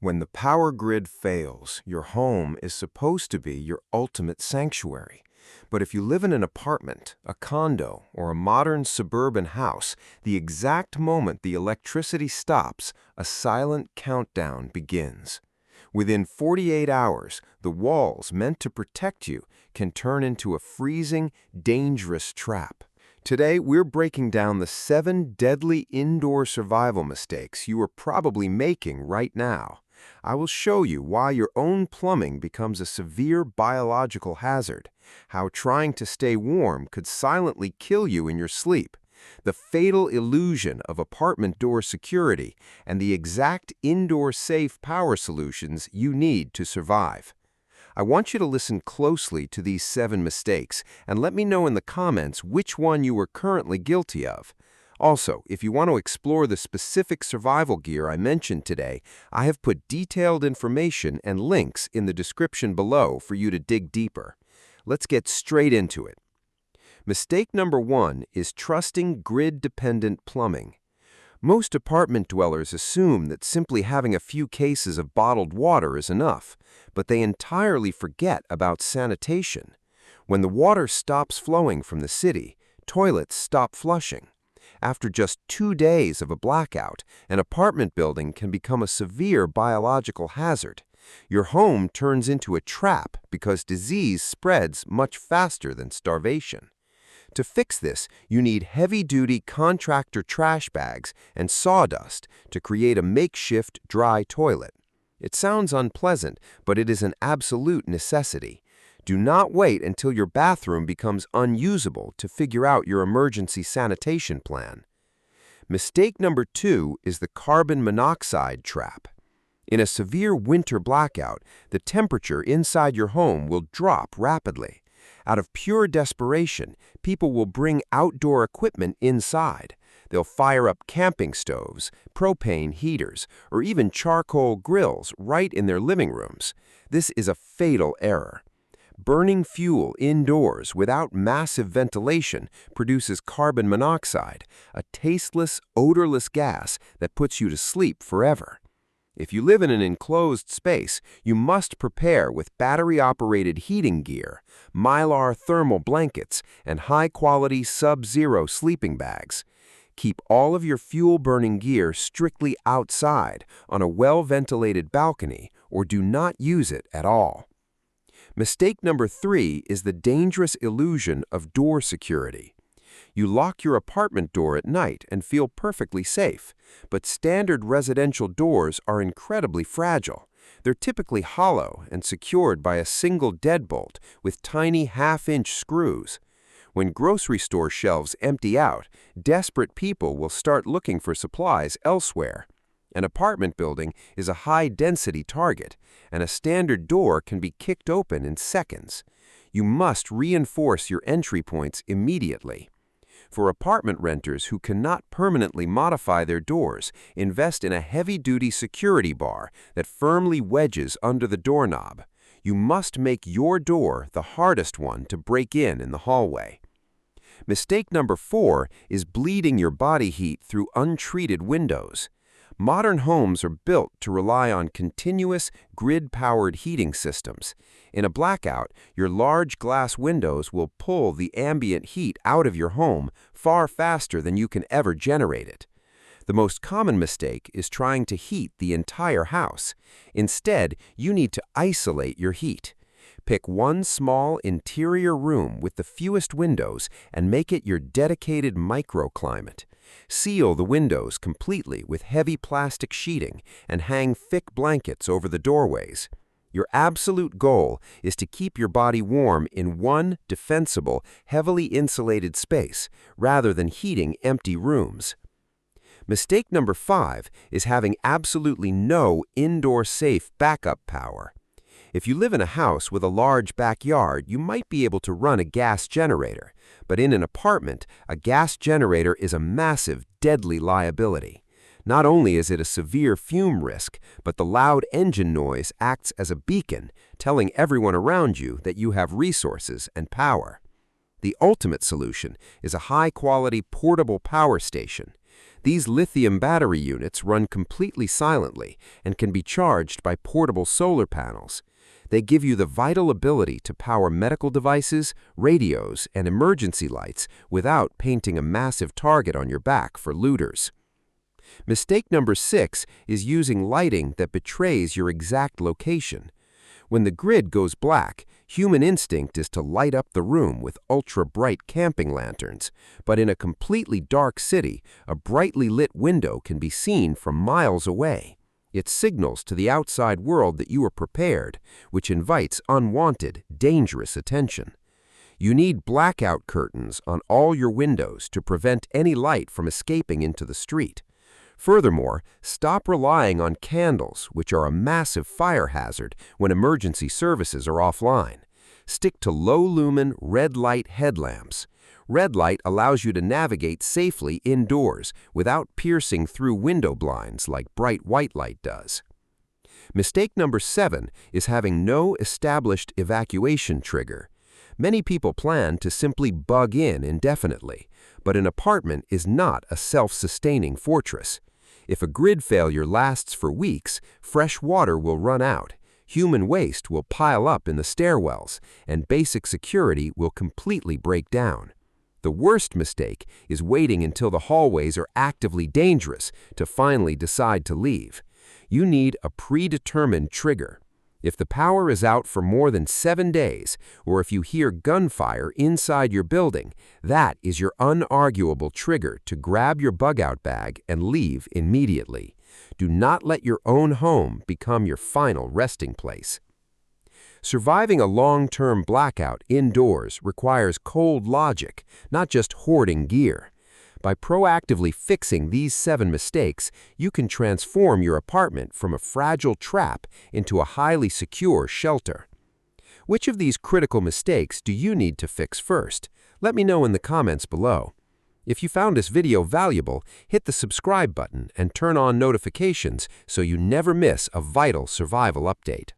When the power grid fails, your home is supposed to be your ultimate sanctuary. But if you live in an apartment, a condo, or a modern suburban house, the exact moment the electricity stops, a silent countdown begins. Within 48 hours, the walls meant to protect you can turn into a freezing, dangerous trap. Today, we're breaking down the 7 deadly indoor survival mistakes you are probably making right now. I will show you why your own plumbing becomes a severe biological hazard, how trying to stay warm could silently kill you in your sleep, the fatal illusion of apartment door security, and the exact indoor safe power solutions you need to survive. I want you to listen closely to these 7 mistakes and let me know in the comments which one you are currently guilty of. Also, if you want to explore the specific survival gear I mentioned today, I have put detailed information and links in the description below for you to dig deeper. Let's get straight into it. Mistake number 1 is trusting grid-dependent plumbing. Most apartment dwellers assume that simply having a few cases of bottled water is enough, but they entirely forget about sanitation. When the water stops flowing from the city, toilets stop flushing. After just 2 days of a blackout, an apartment building can become a severe biological hazard. Your home turns into a trap because disease spreads much faster than starvation. To fix this, you need heavy-duty contractor trash bags and sawdust to create a makeshift dry toilet. It sounds unpleasant, but it is an absolute necessity. Do not wait until your bathroom becomes unusable to figure out your emergency sanitation plan. Mistake number 2 is the carbon monoxide trap. In a severe winter blackout, the temperature inside your home will drop rapidly. Out of pure desperation, people will bring outdoor equipment inside. They'll fire up camping stoves, propane heaters, or even charcoal grills right in their living rooms. This is a fatal error. Burning fuel indoors without massive ventilation produces carbon monoxide, a tasteless, odorless gas that puts you to sleep forever. If you live in an enclosed space, you must prepare with battery-operated heating gear, Mylar thermal blankets, and high-quality sub-zero sleeping bags. Keep all of your fuel-burning gear strictly outside on a well-ventilated balcony, or do not use it at all. Mistake number 3 is the dangerous illusion of door security. You lock your apartment door at night and feel perfectly safe, but standard residential doors are incredibly fragile. They're typically hollow and secured by a single deadbolt with tiny half-inch screws. When grocery store shelves empty out, desperate people will start looking for supplies elsewhere. An apartment building is a high-density target, and a standard door can be kicked open in seconds. You must reinforce your entry points immediately. For apartment renters who cannot permanently modify their doors, invest in a heavy-duty security bar that firmly wedges under the doorknob. You must make your door the hardest one to break in the hallway. Mistake number 4 is bleeding your body heat through untreated windows. Modern homes are built to rely on continuous, grid-powered heating systems. In a blackout, your large glass windows will pull the ambient heat out of your home far faster than you can ever generate it. The most common mistake is trying to heat the entire house. Instead, you need to isolate your heat. Pick one small interior room with the fewest windows and make it your dedicated microclimate. Seal the windows completely with heavy plastic sheeting and hang thick blankets over the doorways. Your absolute goal is to keep your body warm in one defensible, heavily insulated space, rather than heating empty rooms. Mistake number 5 is having absolutely no indoor safe backup power. If you live in a house with a large backyard, you might be able to run a gas generator, but in an apartment, a gas generator is a massive, deadly liability. Not only is it a severe fume risk, but the loud engine noise acts as a beacon, telling everyone around you that you have resources and power. The ultimate solution is a high-quality portable power station. These lithium battery units run completely silently and can be charged by portable solar panels. They give you the vital ability to power medical devices, radios, and emergency lights without painting a massive target on your back for looters. Mistake number 6 is using lighting that betrays your exact location. When the grid goes black, human instinct is to light up the room with ultra-bright camping lanterns, but in a completely dark city, a brightly lit window can be seen from miles away. It signals to the outside world that you are prepared, which invites unwanted, dangerous attention. You need blackout curtains on all your windows to prevent any light from escaping into the street. Furthermore, stop relying on candles, which are a massive fire hazard when emergency services are offline. Stick to low-lumen red light headlamps. Red light allows you to navigate safely indoors without piercing through window blinds like bright white light does. Mistake number 7 is having no established evacuation trigger. Many people plan to simply bug in indefinitely, but an apartment is not a self-sustaining fortress. If a grid failure lasts for weeks, fresh water will run out, human waste will pile up in the stairwells, and basic security will completely break down. The worst mistake is waiting until the hallways are actively dangerous to finally decide to leave. You need a predetermined trigger. If the power is out for more than 7 days, or if you hear gunfire inside your building, that is your unarguable trigger to grab your bug-out bag and leave immediately. Do not let your own home become your final resting place. Surviving a long-term blackout indoors requires cold logic, not just hoarding gear. By proactively fixing these 7 mistakes, you can transform your apartment from a fragile trap into a highly secure shelter. Which of these critical mistakes do you need to fix first? Let me know in the comments below. If you found this video valuable, hit the subscribe button and turn on notifications so you never miss a vital survival update.